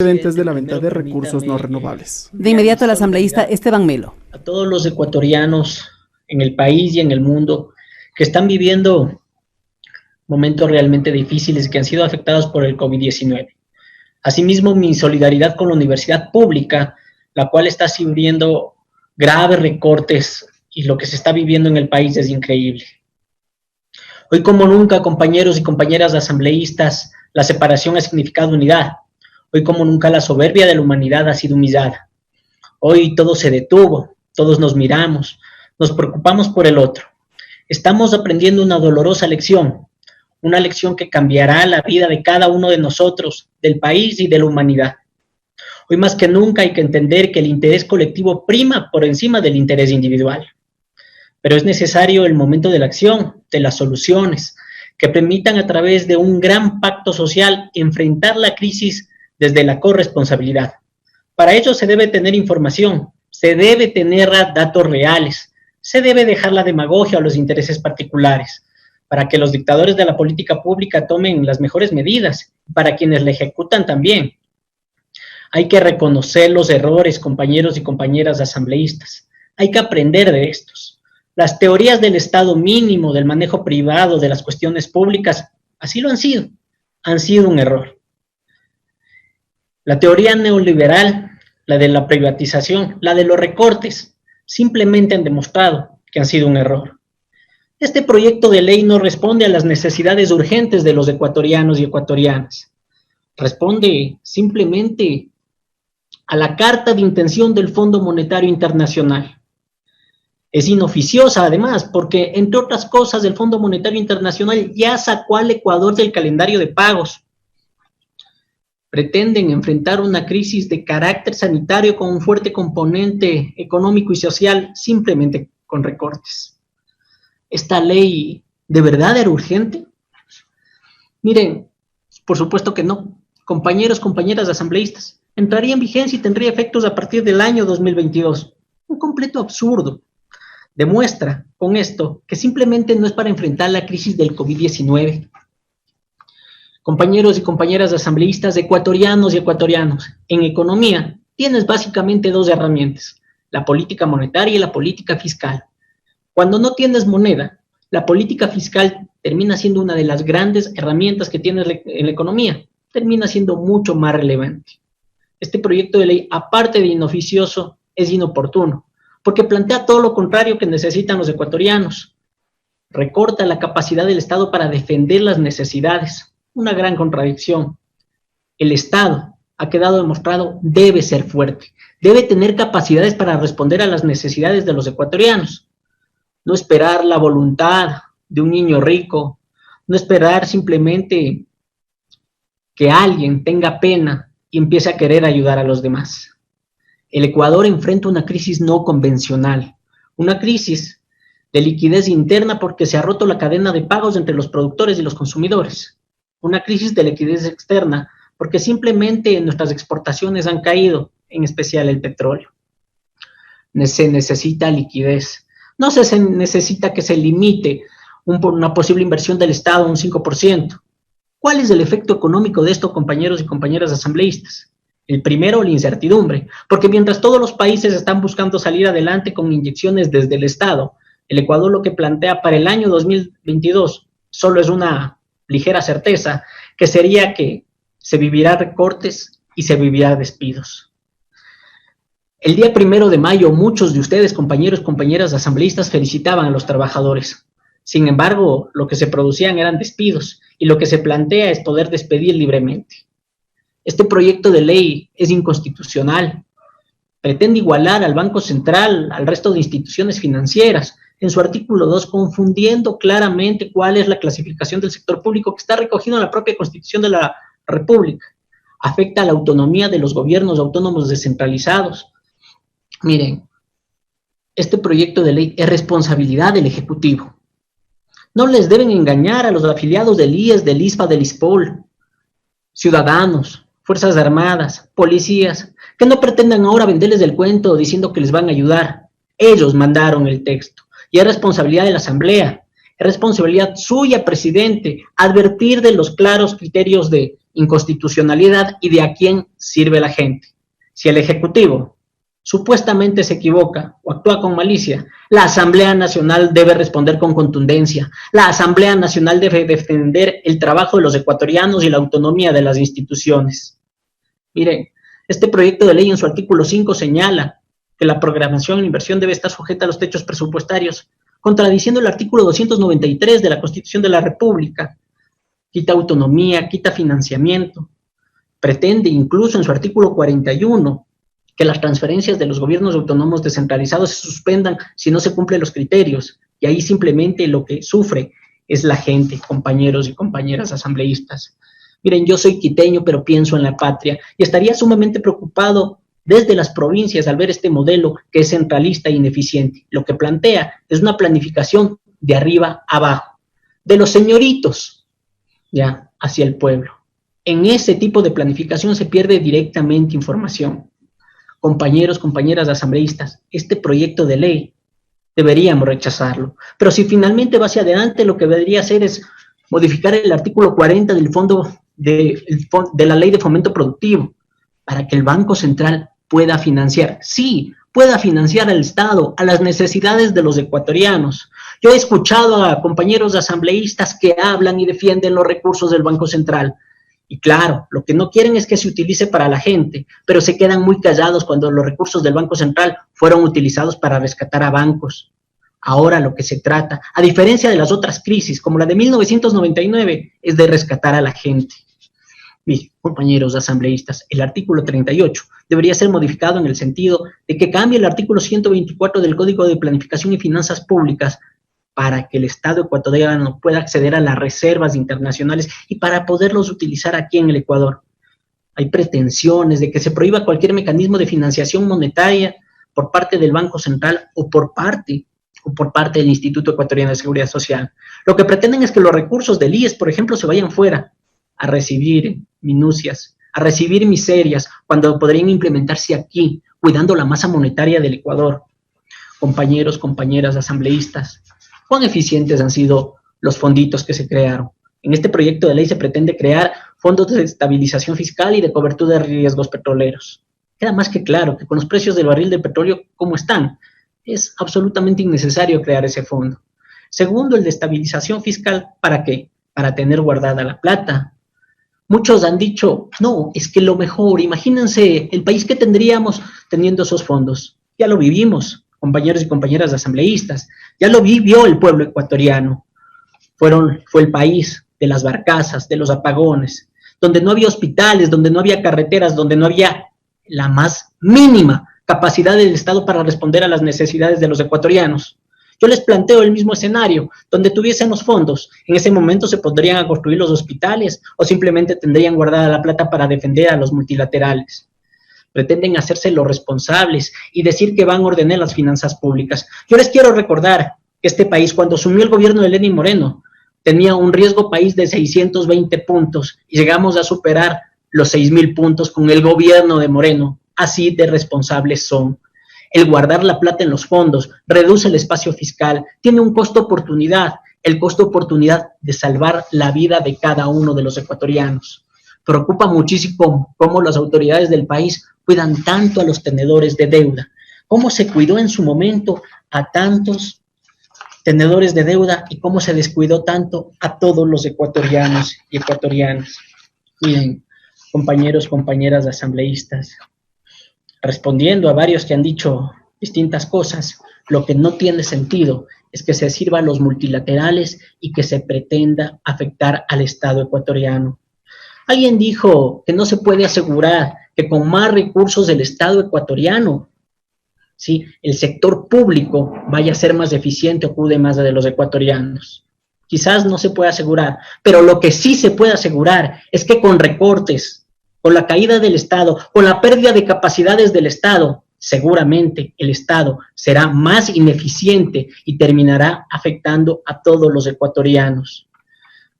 Excedentes de la venta de recursos no renovables. De inmediato el asambleísta Esteban Melo. A todos los ecuatorianos en el país y en el mundo que están viviendo momentos realmente difíciles y que han sido afectados por el COVID-19. Asimismo, mi solidaridad con la universidad pública, la cual está sufriendo graves recortes y lo que se está viviendo en el país es increíble. Hoy como nunca, compañeros y compañeras asambleístas, la separación ha significado unidad. Hoy como nunca la soberbia de la humanidad ha sido humillada. Hoy todo se detuvo, todos nos miramos, nos preocupamos por el otro. Estamos aprendiendo una dolorosa lección, una lección que cambiará la vida de cada uno de nosotros, del país y de la humanidad. Hoy más que nunca hay que entender que el interés colectivo prima por encima del interés individual. Pero es necesario el momento de la acción, de las soluciones, que permitan a través de un gran pacto social enfrentar la crisis desde la corresponsabilidad. Para ello se debe tener información, se debe tener datos reales, se debe dejar la demagogia o los intereses particulares, para que los dictadores de la política pública tomen las mejores medidas, para quienes la ejecutan también. Hay que reconocer los errores, compañeros y compañeras asambleístas. Hay que aprender de estos. Las teorías del Estado mínimo, del manejo privado, de las cuestiones públicas, así lo han sido un error. La teoría neoliberal, la de la privatización, la de los recortes, simplemente han demostrado que han sido un error. Este proyecto de ley no responde a las necesidades urgentes de los ecuatorianos y ecuatorianas. Responde simplemente a la carta de intención del Fondo Monetario Internacional. Es inoficiosa además porque, entre otras cosas, el Fondo Monetario Internacional ya sacó al Ecuador del calendario de pagos. Pretenden enfrentar una crisis de carácter sanitario con un fuerte componente económico y social simplemente con recortes. ¿Esta ley de verdad era urgente? Miren, por supuesto que no. Compañeros, compañeras asambleístas, entraría en vigencia y tendría efectos a partir del año 2022. Un completo absurdo. Demuestra con esto que simplemente no es para enfrentar la crisis del COVID-19. Compañeros y compañeras asambleístas, ecuatorianos y ecuatorianos, en economía tienes básicamente dos herramientas, la política monetaria y la política fiscal. Cuando no tienes moneda, la política fiscal termina siendo una de las grandes herramientas que tienes en la economía, termina siendo mucho más relevante. Este proyecto de ley, aparte de inoficioso, es inoportuno, porque plantea todo lo contrario que necesitan los ecuatorianos. Recorta la capacidad del Estado para defender las necesidades. Una gran contradicción. El Estado, ha quedado demostrado, debe ser fuerte, debe tener capacidades para responder a las necesidades de los ecuatorianos. No esperar la voluntad de un niño rico, no esperar simplemente que alguien tenga pena y empiece a querer ayudar a los demás. El Ecuador enfrenta una crisis no convencional, una crisis de liquidez interna porque se ha roto la cadena de pagos entre los productores y los consumidores. Una crisis de liquidez externa, porque simplemente nuestras exportaciones han caído, en especial el petróleo. Se necesita liquidez. No se necesita que se limite una posible inversión del Estado a un 5%. ¿Cuál es el efecto económico de esto, compañeros y compañeras asambleístas? El primero, la incertidumbre, porque mientras todos los países están buscando salir adelante con inyecciones desde el Estado, el Ecuador lo que plantea para el año 2022 solo es una ligera certeza, que sería que se vivirá recortes y se vivirá despidos. El día 1 de mayo, muchos de ustedes, compañeros, compañeras asambleístas, felicitaban a los trabajadores. Sin embargo, lo que se producían eran despidos, y lo que se plantea es poder despedir libremente. Este proyecto de ley es inconstitucional. Pretende igualar al Banco Central, al resto de instituciones financieras, en su artículo 2, confundiendo claramente cuál es la clasificación del sector público que está recogido en la propia Constitución de la República. Afecta a la autonomía de los gobiernos autónomos descentralizados. Miren, este proyecto de ley es responsabilidad del Ejecutivo. No les deben engañar a los afiliados del IES, del ISPA, del ISPOL, ciudadanos, Fuerzas Armadas, policías, que no pretendan ahora venderles el cuento diciendo que les van a ayudar. Ellos mandaron el texto. Y es responsabilidad de la Asamblea, es responsabilidad suya, presidente, advertir de los claros criterios de inconstitucionalidad y de a quién sirve la gente. Si el Ejecutivo supuestamente se equivoca o actúa con malicia, la Asamblea Nacional debe responder con contundencia. La Asamblea Nacional debe defender el trabajo de los ecuatorianos y la autonomía de las instituciones. Miren, este proyecto de ley en su artículo 5 señala que la programación e inversión debe estar sujeta a los techos presupuestarios, contradiciendo el artículo 293 de la Constitución de la República. Quita autonomía, quita financiamiento. Pretende incluso en su artículo 41 que las transferencias de los gobiernos autónomos descentralizados se suspendan si no se cumplen los criterios, y ahí simplemente lo que sufre es la gente, compañeros y compañeras asambleístas. Miren, yo soy quiteño, pero pienso en la patria, y estaría sumamente preocupado desde las provincias al ver este modelo que es centralista e ineficiente. Lo que plantea es una planificación de arriba a abajo, de los señoritos, ya, hacia el pueblo. En ese tipo de planificación se pierde directamente información. Compañeros, compañeras asambleístas, este proyecto de ley deberíamos rechazarlo. Pero si finalmente va hacia adelante, lo que debería hacer es modificar el artículo 40 del de la Ley de Fomento Productivo para que el Banco Central pueda financiar, sí, pueda financiar al Estado, a las necesidades de los ecuatorianos. Yo he escuchado a compañeros asambleístas que hablan y defienden los recursos del Banco Central. Y claro, lo que no quieren es que se utilice para la gente, pero se quedan muy callados cuando los recursos del Banco Central fueron utilizados para rescatar a bancos. Ahora lo que se trata, a diferencia de las otras crisis, como la de 1999, es de rescatar a la gente. Mis compañeros asambleístas, el artículo 38 debería ser modificado en el sentido de que cambie el artículo 124 del Código de Planificación y Finanzas Públicas para que el Estado ecuatoriano pueda acceder a las reservas internacionales y para poderlos utilizar aquí en el Ecuador. Hay pretensiones de que se prohíba cualquier mecanismo de financiación monetaria por parte del Banco Central o por parte del Instituto Ecuatoriano de Seguridad Social. Lo que pretenden es que los recursos del IES, por ejemplo, se vayan fuera a recibir minucias, a recibir miserias, cuando podrían implementarse aquí, cuidando la masa monetaria del Ecuador. Compañeros, compañeras asambleístas, ¿cuán eficientes han sido los fonditos que se crearon? En este proyecto de ley se pretende crear fondos de estabilización fiscal y de cobertura de riesgos petroleros. Queda más que claro que con los precios del barril de petróleo como están, es absolutamente innecesario crear ese fondo. Segundo, el de estabilización fiscal, ¿para qué? Para tener guardada la plata. Muchos han dicho, no, es que lo mejor, imagínense el país que tendríamos teniendo esos fondos. Ya lo vivimos, compañeros y compañeras asambleístas, ya lo vivió el pueblo ecuatoriano. Fue el país de las barcazas, de los apagones, donde no había hospitales, donde no había carreteras, donde no había la más mínima capacidad del Estado para responder a las necesidades de los ecuatorianos. Yo les planteo el mismo escenario, donde tuviésemos fondos. En ese momento se podrían construir los hospitales o simplemente tendrían guardada la plata para defender a los multilaterales. Pretenden hacerse los responsables y decir que van a ordenar las finanzas públicas. Yo les quiero recordar que este país, cuando asumió el gobierno de Lenín Moreno, tenía un riesgo país de 620 puntos y llegamos a superar los 6,000 puntos con el gobierno de Moreno. Así de responsables son. El guardar la plata en los fondos reduce el espacio fiscal, tiene un costo-oportunidad, el costo-oportunidad de salvar la vida de cada uno de los ecuatorianos. Preocupa muchísimo cómo las autoridades del país cuidan tanto a los tenedores de deuda, cómo se cuidó en su momento a tantos tenedores de deuda y cómo se descuidó tanto a todos los ecuatorianos y ecuatorianas. Miren, compañeros, compañeras asambleístas, respondiendo a varios que han dicho distintas cosas, lo que no tiene sentido es que se sirva a los multilaterales y que se pretenda afectar al Estado ecuatoriano. Alguien dijo que no se puede asegurar que con más recursos del Estado ecuatoriano, ¿sí?, el sector público vaya a ser más eficiente o cuide más de los ecuatorianos. Quizás no se puede asegurar, pero lo que sí se puede asegurar es que con recortes, con la caída del Estado, con la pérdida de capacidades del Estado, seguramente el Estado será más ineficiente y terminará afectando a todos los ecuatorianos.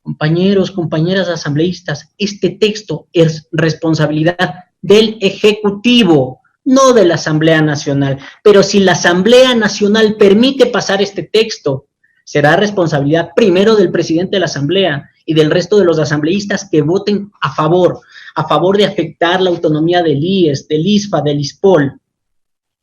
Compañeros, compañeras asambleístas, este texto es responsabilidad del Ejecutivo, no de la Asamblea Nacional. Pero si la Asamblea Nacional permite pasar este texto, será responsabilidad primero del presidente de la Asamblea y del resto de los asambleístas que voten a favor de afectar la autonomía del IES, del ISFA, del ISPOL.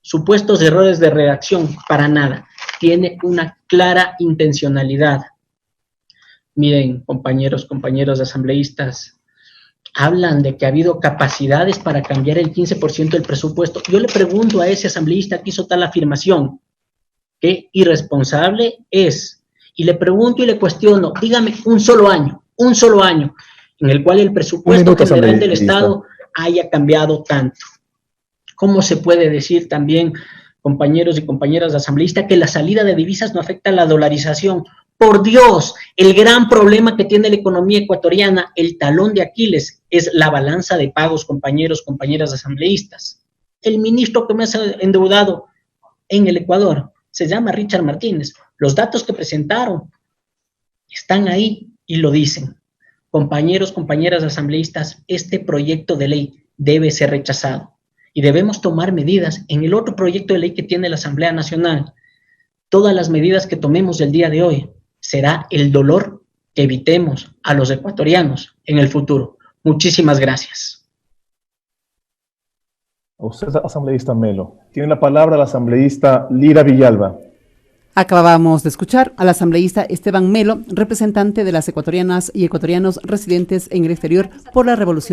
Supuestos errores de redacción, para nada. Tiene una clara intencionalidad. Miren, compañeros asambleístas, hablan de que ha habido capacidades para cambiar el 15% del presupuesto. Yo le pregunto a ese asambleísta que hizo tal afirmación, ¿qué irresponsable es? Y le pregunto y le cuestiono, dígame un solo año en el cual el presupuesto general del Estado haya cambiado tanto. ¿Cómo se puede decir también, compañeros y compañeras asambleístas, que la salida de divisas no afecta a la dolarización? Por Dios, el gran problema que tiene la economía ecuatoriana, el talón de Aquiles, es la balanza de pagos, compañeras asambleístas. El ministro que más ha endeudado en el Ecuador se llama Richard Martínez. Los datos que presentaron están ahí y lo dicen. Compañeras asambleístas, este proyecto de ley debe ser rechazado y debemos tomar medidas en el otro proyecto de ley que tiene la Asamblea Nacional. Todas las medidas que tomemos el día de hoy será el dolor que evitemos a los ecuatorianos en el futuro. Muchísimas gracias. Usted, asambleísta Melo. Tiene la palabra la asambleísta Lira Villalba. Acabamos de escuchar al asambleísta Esteban Melo, representante de las ecuatorianas y ecuatorianos residentes en el exterior por la Revolución